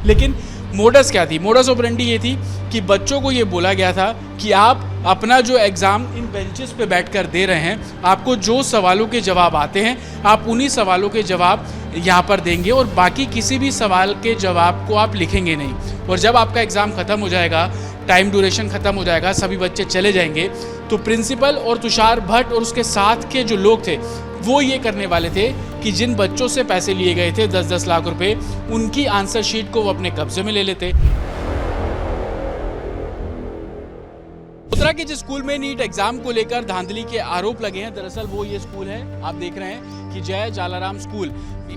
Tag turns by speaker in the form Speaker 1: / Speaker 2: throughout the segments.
Speaker 1: लेकिन मोडस क्या थी? मोडस ऑपरेंडी ये थी कि बच्चों को ये बोला गया था कि आप अपना जो एग्ज़ाम इन बेंचेस पे बैठकर दे रहे हैं, आपको जो सवालों के जवाब आते हैं आप उन्हीं सवालों के जवाब यहाँ पर देंगे और बाकी किसी भी सवाल के जवाब को आप लिखेंगे नहीं। और जब आपका एग्ज़ाम ख़त्म हो जाएगा, टाइम ड्यूरेशन ख़त्म हो जाएगा, सभी बच्चे चले जाएंगे, तो प्रिंसिपल और तुषार भट्ट और उसके साथ के जो लोग थे वो ये करने वाले थे कि जिन बच्चों से पैसे लिए गए थे 10-10 लाख रुपए, उनकी आंसर शीट को वो अपने कब्जे में ले लेते। उत्तरा के जिस स्कूल में नीट एग्जाम को लेकर धांधली के आरोप लगे हैं, दरअसल वो ये स्कूल है, आप देख रहे हैं कि जय जालाराम स्कूल।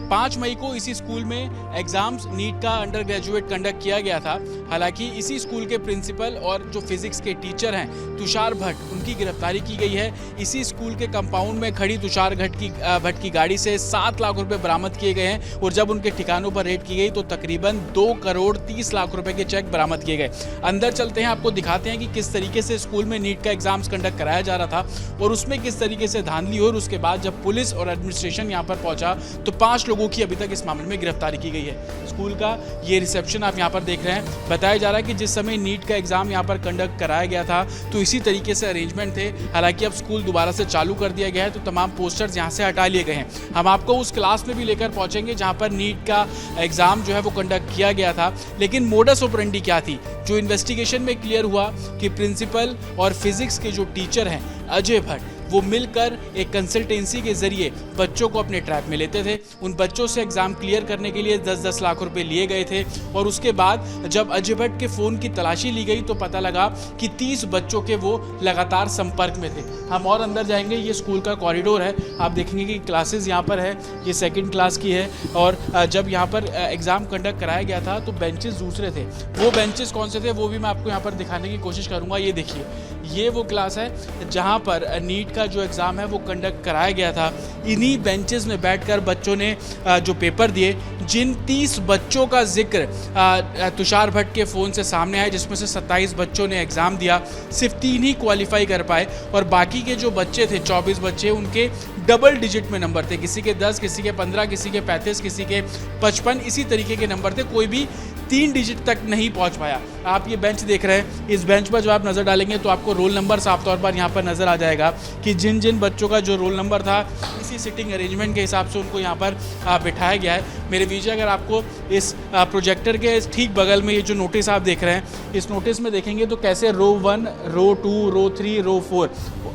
Speaker 1: 5 मई को इसी स्कूल में एग्जाम्स नीट का अंडर ग्रेजुएट कंडक्ट किया गया था। हालांकि इसी स्कूल के प्रिंसिपल और जो फिजिक्स के टीचर हैं तुषार भट्ट, उनकी गिरफ्तारी की गई है। इसी स्कूल के कंपाउंड में खड़ी तुषार भट्ट की गाड़ी से 7 लाख रुपए बरामद किए गए हैं और जब उनके ठिकानों पर रेड की गई तो तकरीबन 2 करोड़ 30 लाख रुपए के चेक बरामद किए गए। अंदर चलते हैं, आपको दिखाते हैं कि किस तरीके से स्कूल में नीट का एग्जाम्स कंडक्ट कराया जा रहा था और उसमें किस तरीके से धांधली हुई। और उसके बाद जब पुलिस और एडमिनिस्ट्रेशन यहाँ पर पहुंचा तो 5 लोगों की अभी तक इस मामले में गिरफ्तारी की गई है। स्कूल का ये रिसेप्शन आप यहाँ पर देख रहे हैं। बताया जा रहा है कि जिस समय नीट का एग्जाम यहाँ पर कंडक्ट कराया गया था तो इसी तरीके से अरेंजमेंट थे। हालांकि अब स्कूल दोबारा से चालू कर दिया गया है तो तमाम पोस्टर्स यहाँ से हटा लिए गए हैं। हम आपको उस क्लास में भी लेकर पहुंचेंगे जहाँ पर नीट का एग्जाम जो है वो कंडक्ट किया गया था। लेकिन मोडस ऑपरेंडी क्या थी, जो इन्वेस्टिगेशन में क्लियर हुआ कि प्रिंसिपल और फिजिक्स के जो टीचर हैं अजय भट्ट, वो मिलकर एक कंसल्टेंसी के जरिए बच्चों को अपने ट्रैप में लेते थे। उन बच्चों से एग्जाम क्लियर करने के लिए 10-10 लाख रुपए लिए गए थे और उसके बाद जब अजय भट्ट के फ़ोन की तलाशी ली गई तो पता लगा कि 30 बच्चों के वो लगातार संपर्क में थे। हम और अंदर जाएंगे, ये स्कूल का कॉरिडोर है, आप देखेंगे कि क्लासेस यहाँ पर है, ये 2nd क्लास की है। और जब यहाँ पर एग्ज़ाम कंडक्ट कराया गया था तो बेंचेस दूसरे थे। वो बेंचेस कौन से थे वो भी मैं आपको यहाँ पर दिखाने की कोशिश करूँगा। ये देखिए, ये वो क्लास है जहाँ पर नीट का जो एग्ज़ाम है वो कंडक्ट कराया गया था। इन्हीं बेंचेस में बैठकर बच्चों ने जो पेपर दिए, जिन 30 बच्चों का जिक्र तुषार भट्ट के फ़ोन से सामने आया, जिसमें से 27 बच्चों ने एग्ज़ाम दिया, सिर्फ 3 ही क्वालिफाई कर पाए और बाकी के जो बच्चे थे 24 बच्चे, उनके डबल डिजिट में नंबर थे। किसी के 10, किसी के 15, किसी के 35, किसी के 55, इसी तरीके के नंबर थे। कोई भी 3 डिजिट तक नहीं पहुंच पाया। आप ये बेंच देख रहे हैं, इस बेंच पर जो आप नज़र डालेंगे तो आपको रोल नंबर साफ तौर पर यहाँ पर नज़र आ जाएगा कि जिन जिन बच्चों का जो रोल नंबर था इसी सिटिंग अरेंजमेंट के हिसाब से उनको यहाँ पर बिठाया गया है। मेरे विजय, अगर आपको इस प्रोजेक्टर के ठीक बगल में ये जो नोटिस आप देख रहे हैं, इस नोटिस में देखेंगे तो कैसे रो 1, रो 2, रो 3, रो 4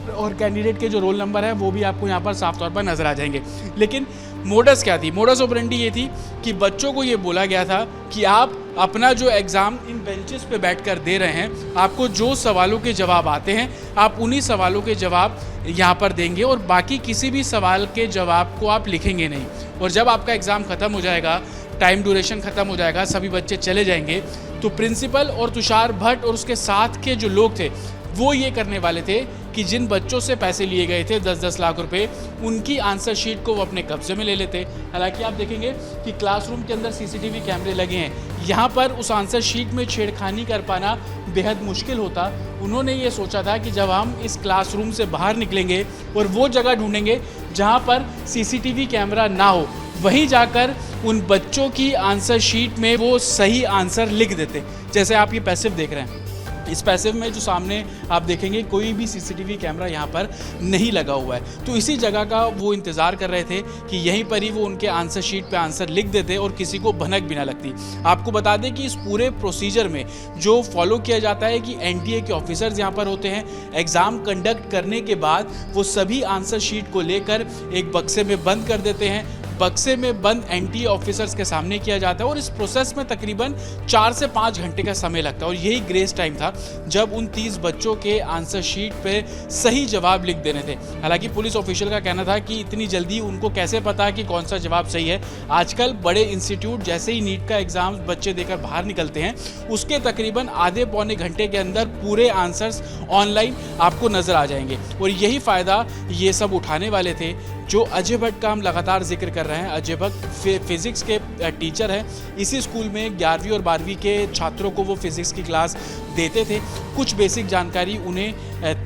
Speaker 1: और कैंडिडेट के जो रोल नंबर है वो भी आपको यहाँ पर साफ तौर पर नज़र आ जाएंगे। लेकिन मोडस क्या थी? मोडस ऑपरेंडी ये थी कि बच्चों को ये बोला गया था कि आप अपना जो एग्ज़ाम इन बेंचेस पे बैठकर दे रहे हैं, आपको जो सवालों के जवाब आते हैं आप उन्हीं सवालों के जवाब यहाँ पर देंगे और बाकी किसी भी सवाल के जवाब को आप लिखेंगे नहीं। और जब आपका एग्ज़ाम ख़त्म हो जाएगा, टाइम ड्यूरेशन ख़त्म हो जाएगा, सभी बच्चे चले जाएंगे, तो प्रिंसिपल और तुषार भट्ट और उसके साथ के जो लोग थे वो ये करने वाले थे कि जिन बच्चों से पैसे लिए गए थे 10-10 लाख रुपए, उनकी आंसर शीट को वो अपने कब्जे में ले लेते। हालांकि आप देखेंगे कि क्लासरूम के अंदर सीसीटीवी कैमरे लगे हैं। यहाँ पर उस आंसर शीट में छेड़खानी कर पाना बेहद मुश्किल होता। उन्होंने ये सोचा था कि जब हम इस क्लासरूम से बाहर निकलेंगे और वो जगह ढूंढेंगे जहाँ पर सीसीटीवी कैमरा ना हो, वहीं जाकर उन बच्चों की आंसर शीट में वो सही आंसर लिख देते। जैसे आप ये पैसिव देख रहे हैं, इस पैसिव में जो सामने आप देखेंगे कोई भी सीसीटीवी कैमरा यहाँ पर नहीं लगा हुआ है। तो इसी जगह का वो इंतज़ार कर रहे थे कि यहीं पर ही वो उनके आंसर शीट पे आंसर लिख देते और किसी को भनक भी ना लगती। आपको बता दें कि इस पूरे प्रोसीजर में जो फॉलो किया जाता है कि एनटीए के ऑफिसर्स यहाँ पर होते हैं। एग्ज़ाम कंडक्ट करने के बाद वो सभी आंसर शीट को लेकर एक बक्से में बंद कर देते हैं। बक्से में बंद एनटीए ऑफिसर्स के सामने किया जाता है और इस प्रोसेस में तकरीबन 4 से 5 घंटे का समय लगता है। और यही ग्रेस टाइम था जब उन 30 बच्चों के आंसर शीट पे सही जवाब लिख देने थे। हालांकि पुलिस ऑफिशियल का कहना था कि इतनी जल्दी उनको कैसे पता कि कौन सा जवाब सही है। आजकल बड़े इंस्टीट्यूट जैसे ही नीट का एग्जाम बच्चे देकर बाहर निकलते हैं, उसके तकरीबन आधे पौने घंटे के अंदर पूरे आंसर्स ऑनलाइन आपको नजर आ जाएंगे। और यही फ़ायदा ये सब उठाने वाले थे जो अजय भट्ट का हम लगातार जिक्र कर रहे हैं, अजय भट्ट फिजिक्स के टीचर हैं। इसी स्कूल में 11वीं और 12वीं के छात्रों को वो फिजिक्स की क्लास देते थे। कुछ बेसिक जानकारी उन्हें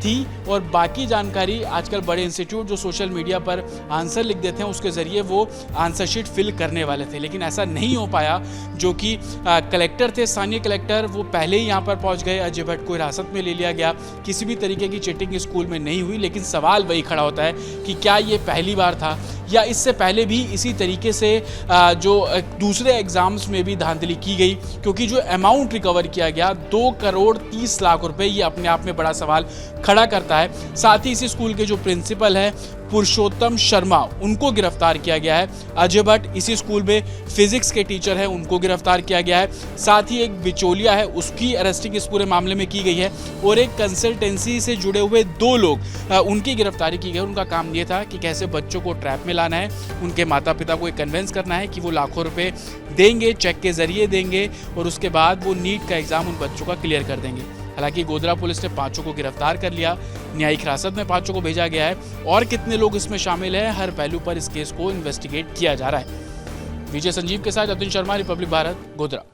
Speaker 1: थी और बाकी जानकारी आजकल बड़े इंस्टीट्यूट जो सोशल मीडिया पर आंसर लिख देते हैं उसके ज़रिए वो आंसर शीट फिल करने वाले थे, लेकिन ऐसा नहीं हो पाया। जो कि कलेक्टर थे, स्थानीय कलेक्टर, वो पहले ही यहाँ पर पहुँच गए। अजय भट्ट को हिरासत में ले लिया गया। किसी भी तरीके की चीटिंग स्कूल में नहीं हुई, लेकिन सवाल वही खड़ा होता है कि क्या ये पहली बार था या इससे पहले भी इसी तरीके से जो दूसरे एग्जाम्स में भी धांधली की गई, क्योंकि जो अमाउंट रिकवर किया गया 2 करोड़ 30 लाख रुपए, ये अपने आप में बड़ा सवाल खड़ा करता है। साथ ही इसी स्कूल के जो प्रिंसिपल है पुरुषोत्तम शर्मा, उनको गिरफ्तार किया गया है। अजय भट्ट इसी स्कूल में फिजिक्स के टीचर हैं, उनको गिरफ्तार किया गया है। साथ ही एक बिचौलिया है, उसकी अरेस्टिंग इस पूरे मामले में की गई है और एक कंसल्टेंसी से जुड़े हुए 2 लोग उनकी गिरफ्तारी की गई। उनका काम ये था कि कैसे बच्चों को ट्रैप में लाना है, उनके माता पिता को कन्विंस करना है कि वो लाखों रुपए देंगे, चेक के जरिए देंगे और उसके बाद वो नीट का एग्जाम उन बच्चों का क्लियर कर देंगे। हालांकि गोधरा पुलिस ने 5 को गिरफ्तार कर लिया, न्यायिक हिरासत में 5 को भेजा गया है और कितने लोग इसमें शामिल हैं, हर पहलू पर इस केस को इन्वेस्टिगेट किया जा रहा है। विजय संजीव के साथ अतुल शर्मा, रिपब्लिक भारत, गोधरा।